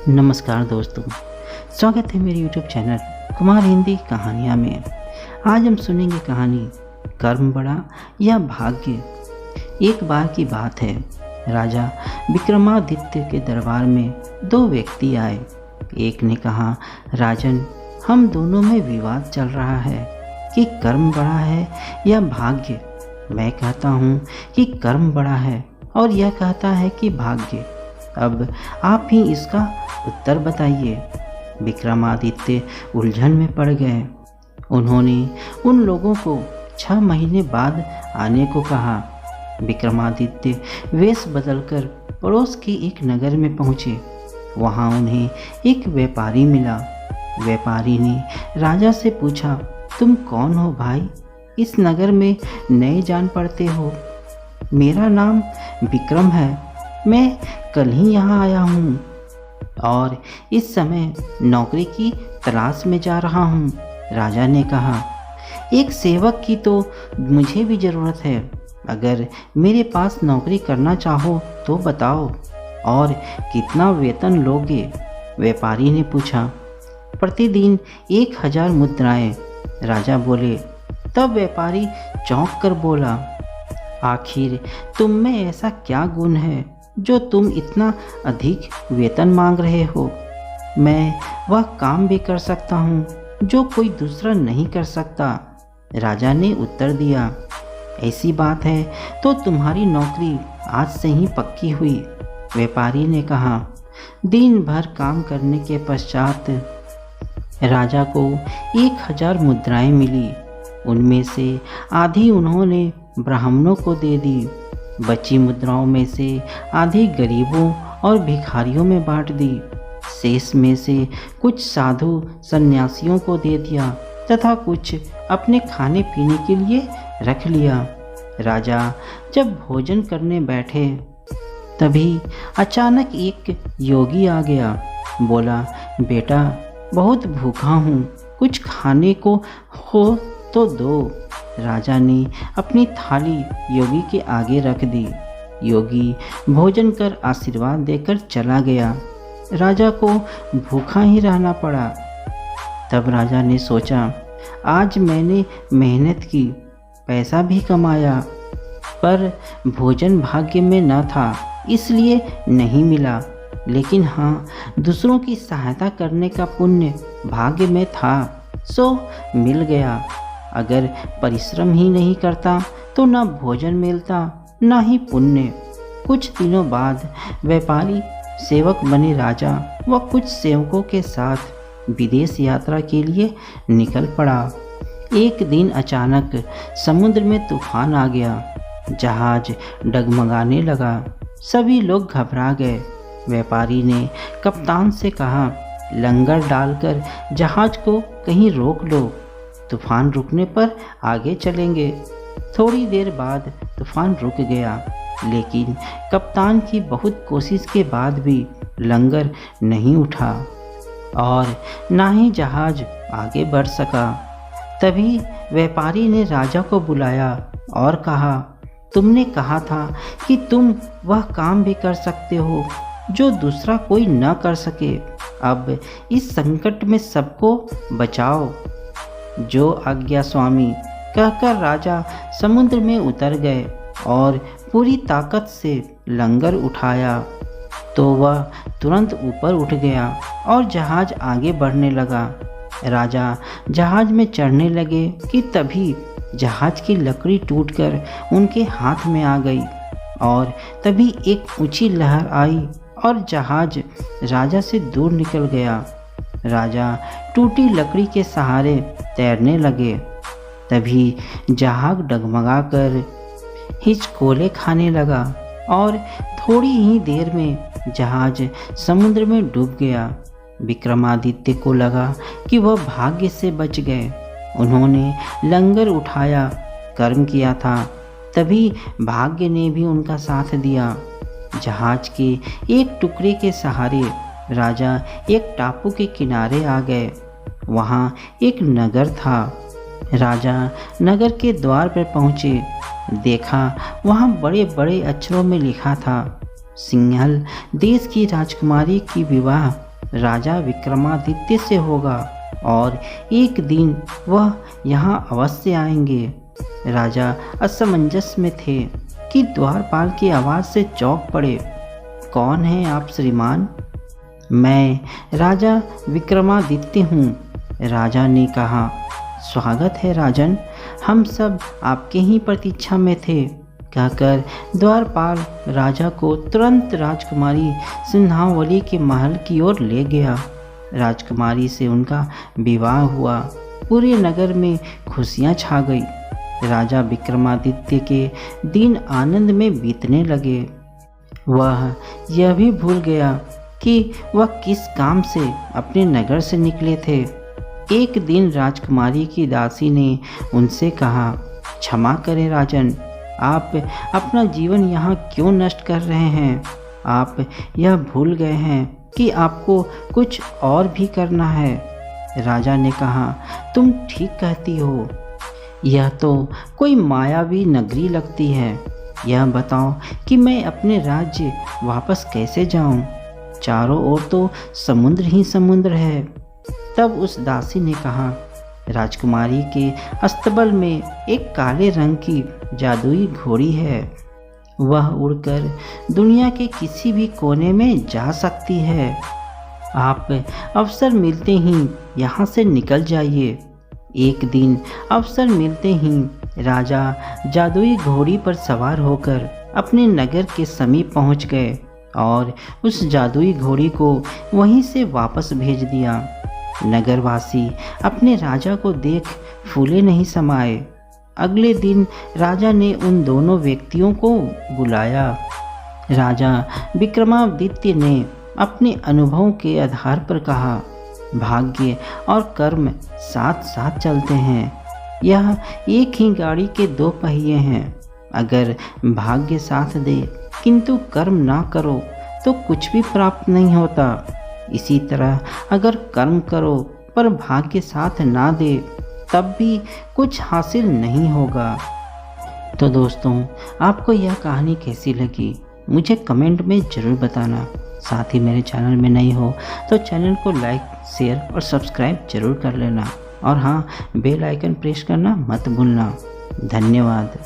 नमस्कार दोस्तों, स्वागत है मेरे YouTube चैनल कुमार हिंदी कहानियाँ में। आज हम सुनेंगे कहानी कर्म बड़ा या भाग्य। एक बार की बात है, राजा विक्रमादित्य के दरबार में दो व्यक्ति आए। एक ने कहा, राजन, हम दोनों में विवाद चल रहा है कि कर्म बड़ा है या भाग्य। मैं कहता हूँ कि कर्म बड़ा है और यह कहता है कि भाग्य। अब आप ही इसका उत्तर बताइए। विक्रमादित्य उलझन में पड़ गए। उन्होंने उन लोगों को 6 महीने बाद आने को कहा। विक्रमादित्य वेश बदलकर पड़ोस के एक नगर में पहुँचे। वहाँ उन्हें एक व्यापारी मिला। व्यापारी ने राजा से पूछा, तुम कौन हो भाई? इस नगर में नए जान पड़ते हो। मेरा नाम विक्रम है, मैं कल ही यहाँ आया हूँ और इस समय नौकरी की तलाश में जा रहा हूँ। राजा ने कहा, एक सेवक की तो मुझे भी ज़रूरत है। अगर मेरे पास नौकरी करना चाहो तो बताओ, और कितना वेतन लोगे? व्यापारी ने पूछा। प्रतिदिन 1000 मुद्राएं, राजा बोले। तब व्यापारी चौंक कर बोला, आखिर तुम में ऐसा क्या गुण है जो तुम इतना अधिक वेतन मांग रहे हो? मैं वह काम भी कर सकता हूँ जो कोई दूसरा नहीं कर सकता। राजा ने उत्तर दिया, ऐसी बात है तो तुम्हारी नौकरी आज से ही पक्की हुई। व्यापारी ने कहा। दिन भर काम करने के पश्चात राजा को 1000 मुद्राएं मिली। उनमें से आधी उन्होंने ब्राह्मणों को दे दी। बची मुद्राओं में से आधी गरीबों और भिखारियों में बांट दी। शेष में से कुछ साधु सन्यासियों को दे दिया तथा कुछ अपने खाने पीने के लिए रख लिया। राजा जब भोजन करने बैठे तभी अचानक एक योगी आ गया। बोला, बेटा, बहुत भूखा हूँ, कुछ खाने को हो तो दो। राजा ने अपनी थाली योगी के आगे रख दी। योगी भोजन कर आशीर्वाद देकर चला गया। राजा को भूखा ही रहना पड़ा। तब राजा ने सोचा, आज मैंने मेहनत की, पैसा भी कमाया, पर भोजन भाग्य में न था, इसलिए नहीं मिला। लेकिन हाँ, दूसरों की सहायता करने का पुण्य भाग्य में था, सो मिल गया। अगर परिश्रम ही नहीं करता तो न भोजन मिलता न ही पुण्य। कुछ दिनों बाद व्यापारी सेवक बने राजा व कुछ सेवकों के साथ विदेश यात्रा के लिए निकल पड़ा। एक दिन अचानक समुद्र में तूफान आ गया। जहाज डगमगाने लगा। सभी लोग घबरा गए। व्यापारी ने कप्तान से कहा, लंगर डालकर जहाज को कहीं रोक लो, तूफान रुकने पर आगे चलेंगे। थोड़ी देर बाद तूफान रुक गया, लेकिन कप्तान की बहुत कोशिश के बाद भी लंगर नहीं उठा और ना ही जहाज आगे बढ़ सका। तभी व्यापारी ने राजा को बुलाया और कहा, तुमने कहा था कि तुम वह काम भी कर सकते हो जो दूसरा कोई न कर सके। अब इस संकट में सबको बचाओ। जो आज्ञा स्वामी, कहकर राजा समुद्र में उतर गए और पूरी ताकत से लंगर उठाया तो वह तुरंत ऊपर उठ गया और जहाज आगे बढ़ने लगा। राजा जहाज में चढ़ने लगे कि तभी जहाज की लकड़ी टूटकर उनके हाथ में आ गई और तभी एक ऊंची लहर आई और जहाज राजा से दूर निकल गया। राजा टूटी लकड़ी के सहारे तैरने लगे। तभी जहाज डगमगाकर हिचकोले खाने लगा और थोड़ी ही देर में जहाज समुद्र में डूब गया। विक्रमादित्य को लगा कि वह भाग्य से बच गए। उन्होंने लंगर उठाया, कर्म किया था, तभी भाग्य ने भी उनका साथ दिया। जहाज के एक टुकड़े के सहारे राजा एक टापू के किनारे आ गए। वहाँ एक नगर था। राजा नगर के द्वार पर पहुँचे। देखा, वहाँ बड़े बड़े अक्षरों में लिखा था, सिंहल देश की राजकुमारी की विवाह राजा विक्रमादित्य से होगा और एक दिन वह यहाँ अवश्य आएंगे। राजा असमंजस में थे कि द्वारपाल की आवाज़ से चौंक पड़े। कौन है आप श्रीमान? मैं राजा विक्रमादित्य हूँ, राजा ने कहा। स्वागत है राजन, हम सब आपके ही प्रतीक्षा में थे, कहकर द्वारपाल राजा को तुरंत राजकुमारी सिंहावली के महल की ओर ले गया। राजकुमारी से उनका विवाह हुआ। पूरे नगर में खुशियाँ छा गई। राजा विक्रमादित्य के दिन आनंद में बीतने लगे। वह यह भी भूल गया कि वह किस काम से अपने नगर से निकले थे। एक दिन राजकुमारी की दासी ने उनसे कहा, क्षमा करें राजन, आप अपना जीवन यहाँ क्यों नष्ट कर रहे हैं? आप यह भूल गए हैं कि आपको कुछ और भी करना है। राजा ने कहा, तुम ठीक कहती हो, यह तो कोई मायावी नगरी लगती है। यह बताओ कि मैं अपने राज्य वापस कैसे जाऊं? चारों ओर तो समुद्र ही समुद्र है। तब उस दासी ने कहा, राजकुमारी के अस्तबल में एक काले रंग की जादुई घोड़ी है। वह उड़कर दुनिया के किसी भी कोने में जा सकती है। आप अवसर मिलते ही यहाँ से निकल जाइए। एक दिन अवसर मिलते ही राजा जादुई घोड़ी पर सवार होकर अपने नगर के समीप पहुँच गए और उस जादुई घोड़ी को वहीं से वापस भेज दिया। नगरवासी अपने राजा को देख फूले नहीं समाये। अगले दिन राजा ने उन दोनों व्यक्तियों को बुलाया। राजा विक्रमादित्य ने अपने अनुभवों के आधार पर कहा, भाग्य और कर्म साथ साथ चलते हैं। यह एक ही गाड़ी के दो पहिए हैं। अगर भाग्य साथ दे किंतु कर्म ना करो तो कुछ भी प्राप्त नहीं होता। इसी तरह अगर कर्म करो पर भाग्य साथ ना दे तब भी कुछ हासिल नहीं होगा। तो दोस्तों, आपको यह कहानी कैसी लगी मुझे कमेंट में ज़रूर बताना। साथ ही मेरे चैनल में नए हो तो चैनल को लाइक, शेयर और सब्सक्राइब जरूर कर लेना। और हाँ, बेल आइकन प्रेस करना मत भूलना। धन्यवाद।